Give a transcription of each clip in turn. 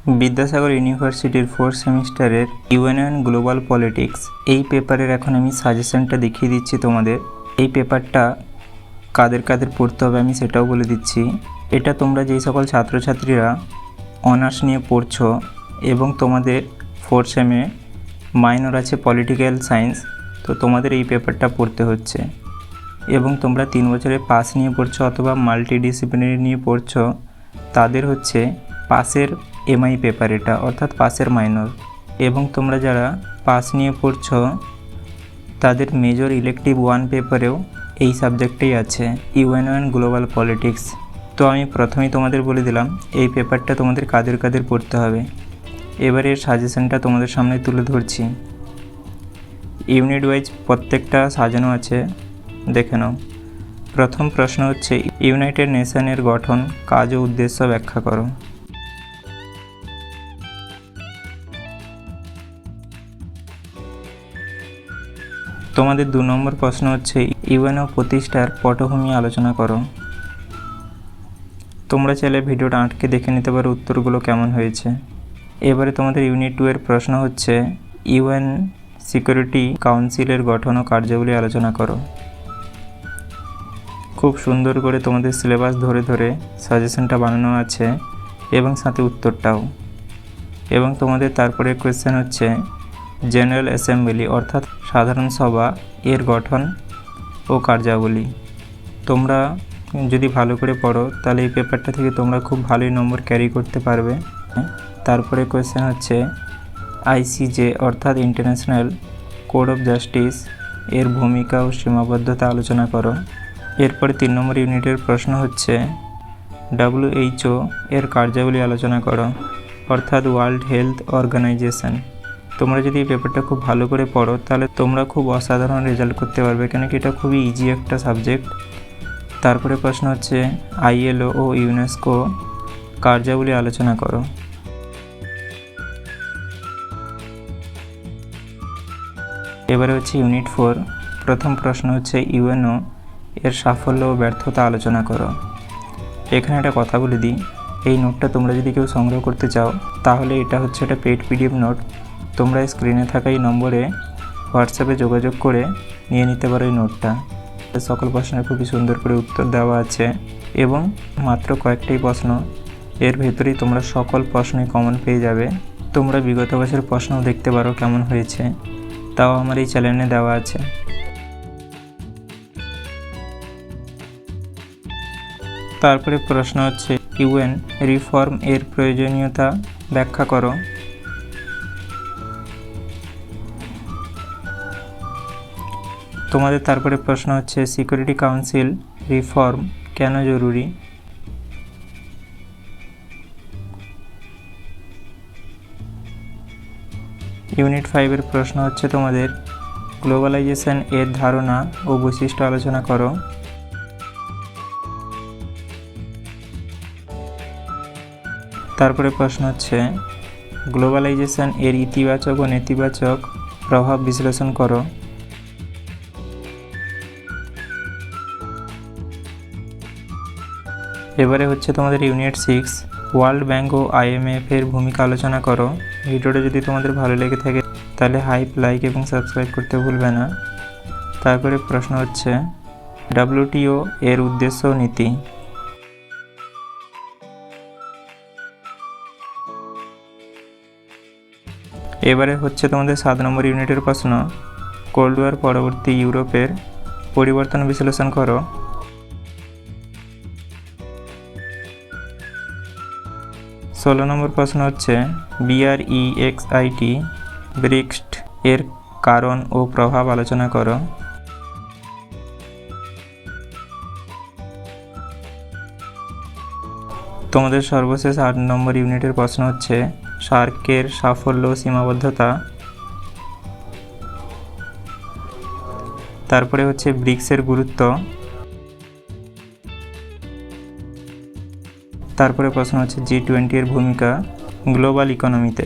বিদ্যাসাগর ইউনিভার্সিটির 4th সেমিস্টারের UNN global politics এই পেপারের এখন আমি সাজেশনটা দেখিয়ে দিচ্ছি তোমাদের। এই পেপারটা কাদের কাদের পড়তে হবে আমি সেটাও বলে দিচ্ছি। এটা তোমরা যেই সকল ছাত্রছাত্রীরা অনার্স নিয়ে পড়ছো এবং তোমাদের 4th সেমে মাইনর আছে পলিটিক্যাল সায়েন্স, তো তোমাদের এই পেপারটা পড়তে হচ্ছে। এবং তোমরা 3 বছরে পাস নিয়ে পড়ছো অথবা মাল্টিডিসিপ্লিনারি নিয়ে পড়ছো, তাদের হচ্ছে পাসের এমআই পেপার এটা, অর্থাৎ পাসের মাইনর। এবং তোমরা যারা পাস নিয়ে পড়ছো তাদের মেজর ইলেকটিভ 1 পেপারেও এই সাবজেক্টেই আছে, ইউএনএন গ্লোবাল পলিটিক্স। তো আমি প্রথমেই তোমাদের বলে দিলাম এই পেপারটা তোমাদের কাদের কাদের পড়তে হবে। এবার এর সাজেশনটা তোমাদের সামনে তুলে ধরছি। ইউনিট ওয়াইজ প্রত্যেকটা সাজানো আছে, দেখে নাও। প্রথম প্রশ্ন হচ্ছে ইউনাইটেড নেশনের গঠন, কাজ ও উদ্দেশ্য ব্যাখ্যা করো। তোমাদের 2 নম্বর প্রশ্ন হচ্ছে ইউএনও প্রতিষ্ঠার পটভূমি আলোচনা করো। তোমরা চাইলে ভিডিওটা আটকে দেখে নিতে পারো উত্তরগুলো কেমন হয়েছে। এবারে তোমাদের ইউনিট 2 এর প্রশ্ন হচ্ছে ইউএন সিকিউরিটি কাউন্সিলের গঠন ও কার্যাবলী আলোচনা করো। খুব সুন্দর করে তোমাদের সিলেবাস ধরে ধরে সাজেশনটা বানানো আছে এবং সাথে উত্তরটাও। এবং তোমাদের তারপরে কোয়েশ্চেন হচ্ছে জেনারেল অ্যাসেম্বলি অর্থাৎ সাধারণ সভা এর গঠন ও কার্যাবলী। তোমরা যদি ভালো করে পড়ো তাহলে এই পেপারটা থেকে তোমরা খুব ভালোই নম্বর ক্যারি করতে পারবে। তারপরে কোয়েশ্চেন হচ্ছে আইসিজে অর্থাৎ ইন্টারন্যাশনাল কোড অফ জাস্টিস এর ভূমিকা ও সীমাবদ্ধতা আলোচনা করো। এরপরে 3 নম্বর ইউনিটের প্রশ্ন হচ্ছে WHO এর কার্যাবলী আলোচনা করো, অর্থাৎ ওয়ার্ল্ড হেলথ অর্গানাইজেশন। তোমরা যদি এই পেপারটা খুব ভালো করে পড়ো তাহলে তোমরা খুব অসাধারণ রেজাল্ট করতে পারবে, কেন কি এটা খুবই ইজি একটা সাবজেক্ট। তারপরে প্রশ্ন হচ্ছে ILO ও ইউনেস্কো কার্যাবলী আলোচনা করো। এবারে হচ্ছে ইউনিট 4, প্রথম প্রশ্ন হচ্ছে ইউএনও এর সাফল্য ও ব্যর্থতা আলোচনা করো। এখানে একটা কথা বলে দিই, এই নোটটা তোমরা যদি কেউ সংগ্রহ করতে চাও তাহলে এটা হচ্ছে একটা পেড PDF নোট। তোমরা স্ক্রিনে থাকা এই নম্বরে হোয়াটসঅ্যাপে যোগাযোগ করে নিয়ে নিতে পারো এই নোটটা। সকল প্রশ্নের খুবই সুন্দর করে উত্তর দেওয়া আছে এবং মাত্র কয়েকটাই প্রশ্ন, এর ভেতরেই তোমরা সকল প্রশ্নই কমন পেয়ে যাবে। তোমরা বিগত বছরের প্রশ্নও দেখতে পারো কেমন হয়েছে, তাও আমার এই চ্যানেলে দেওয়া আছে। তারপরে প্রশ্ন হচ্ছে ইউএন রিফর্ম এর প্রয়োজনীয়তা ব্যাখ্যা করো। তোমাদের তারপরে প্রশ্ন হচ্ছে সিকিউরিটি কাউন্সিল রিফর্ম কেন জরুরি। ইউনিট 5 এর প্রশ্ন হচ্ছে তোমাদের গ্লোবালাইজেশন এর ধারণা ও বৈশিষ্ট্য আলোচনা করো। তারপরে প্রশ্ন হচ্ছে গ্লোবালাইজেশন এর ইতিবাচক ও নেতিবাচক প্রভাব বিশ্লেষণ করো। এবারে হচ্ছে তোমাদের ইউনিট 6 ওয়ার্ল্ড ব্যাংক ও IMF এর ভূমিকা আলোচনা করো। ভিডিওটা যদি তোমাদের ভালো লেগে থাকে তাহলে হাইপ, লাইক এবং সাবস্ক্রাইব করতে ভুলবে না। তারপরে প্রশ্ন হচ্ছে WTO এর উদ্দেশ্য ও নীতি। এবারে হচ্ছে তোমাদের 7 নম্বর ইউনিটের প্রশ্ন কোল্ড ওয়ার পরবর্তী ইউরোপের পরিবর্তন বিশ্লেষণ করো। ষোলো নম্বর প্রশ্ন হচ্ছে BREXIT ব্রেক্সিট এর কারণ ও প্রভাব আলোচনা করো। তোমাদের সর্বশেষ 8 নম্বর ইউনিটের প্রশ্ন হচ্ছে সার্কের সাফল্য ও সীমাবদ্ধতা। তারপরে হচ্ছে ব্রিক্সের গুরুত্ব। তারপরে প্রশ্ন হচ্ছে G20 এর ভূমিকা গ্লোবাল ইকোনমিতে।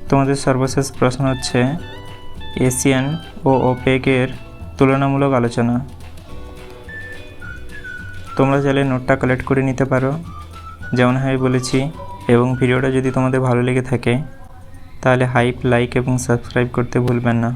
তোমাদের সর্বশেষ প্রশ্ন হচ্ছে এশিয়ান ও ওপেক এর তুলনামূলক আলোচনা। তোমরা চাইলে নোটটা কালেক্ট করে নিতে পারো যেমনভাবে বলেছি। এবং ভিডিওটা যদি তোমাদের ভালো লেগে থাকে তাহলে হাইপ, লাইক এবং সাবস্ক্রাইব করতে ভুলবেন না।